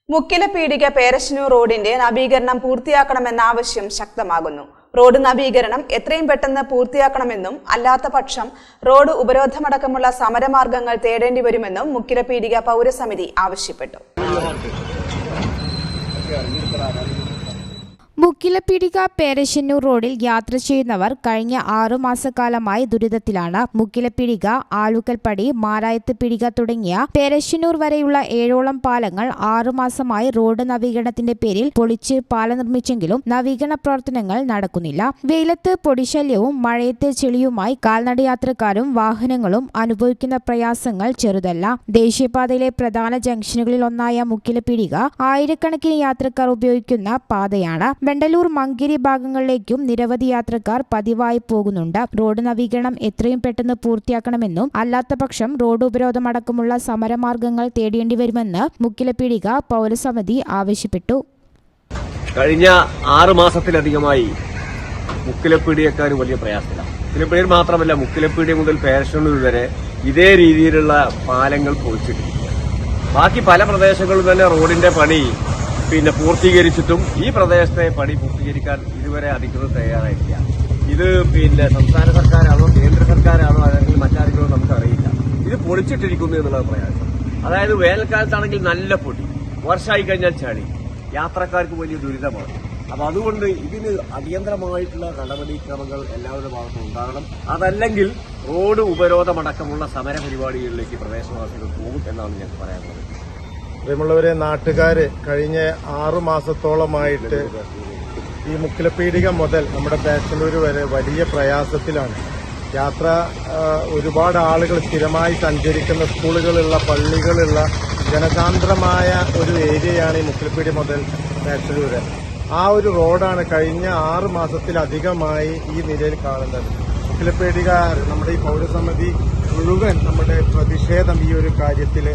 മുക്കിലപീടിക പേരശ്ശനൂർ റോഡിന്റെ നവീകരണം പൂർത്തിയാക്കണമെന്ന ആവശ്യം ശക്തമാകുന്നു. റോഡ് നവീകരണം എത്രയും പെട്ടെന്ന് പൂർത്തിയാക്കണമെന്നും അല്ലാത്ത പക്ഷം റോഡ് ഉപരോധമടക്കമുള്ള സമരമാർഗങ്ങൾ തേടേണ്ടി വരുമെന്നും മുക്കിലപീടിക പൗരസമിതി ആവശ്യപ്പെട്ടു. മുക്കിലപീടിക പേരശ്ശനൂർ റോഡിൽ യാത്ര ചെയ്യുന്നവർ കഴിഞ്ഞ 6 മാസക്കാലമായി ദുരിതത്തിലാണ്. മുക്കിലപീടിക, ആലുക്കൽപ്പടി, മാരായത്ത് പീടിക തുടങ്ങിയ പേരശ്ശനൂർ വരെയുള്ള 7ഓളം പാലങ്ങൾ 6 മാസമായി റോഡ് നവീകരണത്തിന്റെ പേരിൽ പൊളിച്ച് പാലം നിർമ്മിച്ചെങ്കിലും നവീകരണ പ്രവർത്തനങ്ങൾ നടക്കുന്നില്ല. വെയിലത്ത് പൊടിശല്യവും മഴയത്ത് ചെളിയുമായി കാൽനടയാത്രക്കാരും വാഹനങ്ങളും അനുഭവിക്കുന്ന പ്രയാസങ്ങൾ ചെറുതല്ല. ദേശീയപാതയിലെ പ്രധാന ജംഗ്ഷനുകളിൽ ഒന്നായ മുക്കിലപീടിക ആയിരക്കണക്കിന് യാത്രക്കാർ ഉപയോഗിക്കുന്ന പാതയാണ്. വെണ്ടലൂർ, മങ്കേരി ഭാഗങ്ങളിലേക്കും നിരവധി യാത്രക്കാർ പതിവായി പോകുന്നുണ്ട്. റോഡ് നവീകരണം എത്രയും പെട്ടെന്ന് പൂർത്തിയാക്കണമെന്നും അല്ലാത്തപക്ഷം റോഡ് ഉപരോധമടക്കമുള്ള സമരമാർഗങ്ങൾ തേടേണ്ടി വരുമെന്ന് മുക്കിലപീടിക പൗരസമിതി ആവശ്യപ്പെട്ടു. കഴിഞ്ഞ 6 മാസത്തിലധികമായി മുക്കിലപീടികക്കാർ വലിയ പ്രയാസത്തിലാണ്. മുക്കിലപീടിക മാത്രമല്ല, മുക്കിലപീടിക മുതൽ പേരശ്ശനൂർ വരെ ഇതേ രീതിയിലുള്ള പാലങ്ങൾ പൊളിച്ചിട്ടില്ല. ബാക്കി പല പ്രദേശങ്ങളും തന്നെ റോഡിന്റെ പണി പൂർത്തീകരിച്ചിട്ടും ഈ പ്രദേശത്തെ പണി പൂർത്തീകരിക്കാൻ ഇതുവരെ അധികൃതർ തയ്യാറായിട്ടില്ല. ഇത് സംസ്ഥാന സർക്കാരാണോ കേന്ദ്ര സർക്കാരാണോ അല്ലെങ്കിൽ മറ്റാരെങ്കിലും നമുക്കറിയില്ല. ഇത് പൊളിച്ചിട്ടിരിക്കുന്നു എന്നുള്ളത് പ്രയാസം. അതായത് വേനൽക്കാലത്താണെങ്കിൽ നല്ല പൊടി, വർഷമായി കഴിഞ്ഞാൽ ചളി, യാത്രക്കാർക്ക് വലിയ ദുരിതമാണ്. അപ്പൊ അതുകൊണ്ട് ഇതിന് അടിയന്തരമായിട്ടുള്ള നടപടിക്രമങ്ങൾ എല്ലാവരുടെ ഭാഗത്തും ഉണ്ടാകണം. അതല്ലെങ്കിൽ റോഡ് ഉപരോധമടക്കമുള്ള സമര പരിപാടികളിലേക്ക് പ്രദേശവാസികൾ പോകും എന്നാണ് ഞങ്ങൾക്ക് പറയാനുള്ളത്. പ്രിയമുള്ളവരെ, നാട്ടുകാര് കഴിഞ്ഞ 6 മാസത്തോളമായിട്ട് ഈ മുക്കിലപീടിക മുതൽ നമ്മുടെ പേരശ്ശനൂർ വരെ വലിയ പ്രയാസത്തിലാണ്. യാത്ര ഒരുപാട് ആളുകൾ സ്ഥിരമായി സഞ്ചരിക്കുന്ന സ്കൂളുകളുള്ള, പള്ളികളുള്ള ജനസാന്ദ്രമായ ഒരു ഏരിയയാണ് ഈ മുക്കിലപീടിക മുതൽ പേരശ്ശനൂർ. ആ ഒരു റോഡാണ് കഴിഞ്ഞ 6 മാസത്തിലധികമായി ഈ നിലയിൽ കാണുന്നത്. മുക്കിലപീടിക നമ്മുടെ ഈ പൗരസമിതി മുഴുവൻ നമ്മുടെ പ്രതിഷേധം ഈ ഒരു കാര്യത്തിൽ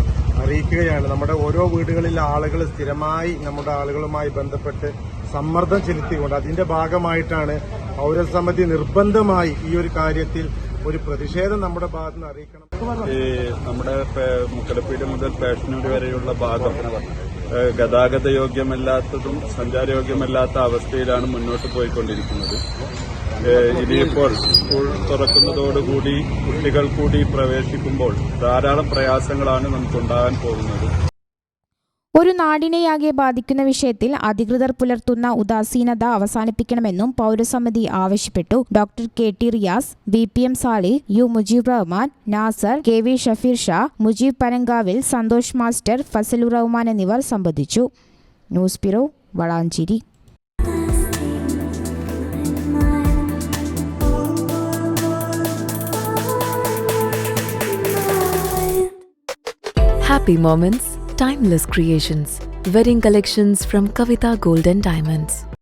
അറിയിക്കുകയാണ്. നമ്മുടെ ഓരോ വീടുകളിലെ ആളുകൾ സ്ഥിരമായി നമ്മുടെ ആളുകളുമായി ബന്ധപ്പെട്ട് സമ്മർദ്ദം ചെലുത്തിക്കൊണ്ട് അതിന്റെ ഭാഗമായിട്ടാണ് പൗരസമിതി നിർബന്ധമായി ഈ ഒരു കാര്യത്തിൽ ഒരു പ്രതിഷേധം നമ്മുടെ ഭാഗത്ത് നിന്ന് അറിയിക്കണം. നമ്മുടെ മുക്കിലപീടിക മുതൽ പേരശ്ശനൂർ വരെയുള്ള ഭാഗം ഗതാഗത യോഗ്യമല്ലാത്തതും സഞ്ചാരയോഗ്യമല്ലാത്ത അവസ്ഥയിലാണ് മുന്നോട്ട് പോയിക്കൊണ്ടിരിക്കുന്നത്. ഇനിയിപ്പോൾ സ്കൂൾ തുറക്കുന്നതോടുകൂടി കുട്ടികൾ കൂടി പ്രവേശിക്കുമ്പോൾ ധാരാളം പ്രയാസങ്ങളാണ് നമുക്കുണ്ടാകാൻ പോകുന്നത്. ഒരു നാടിനെയാകെ ബാധിക്കുന്ന വിഷയത്തിൽ അധികൃതർ പുലർത്തുന്ന ഉദാസീനത അവസാനിപ്പിക്കണമെന്നും പൗരസമിതി ആവശ്യപ്പെട്ടു. Doctor KT Riyas, VPM Sali, U Mujeeb Rahman, Nasar, KV Shafeer Shah, Mujeeb Panankavil, Santhosh master, Fazlur Rahman എന്നിവർ സംബന്ധിച്ചു. News bureau, Valanchery. Happy moments, timeless creations. Wedding collections from Kavita Gold and Diamonds.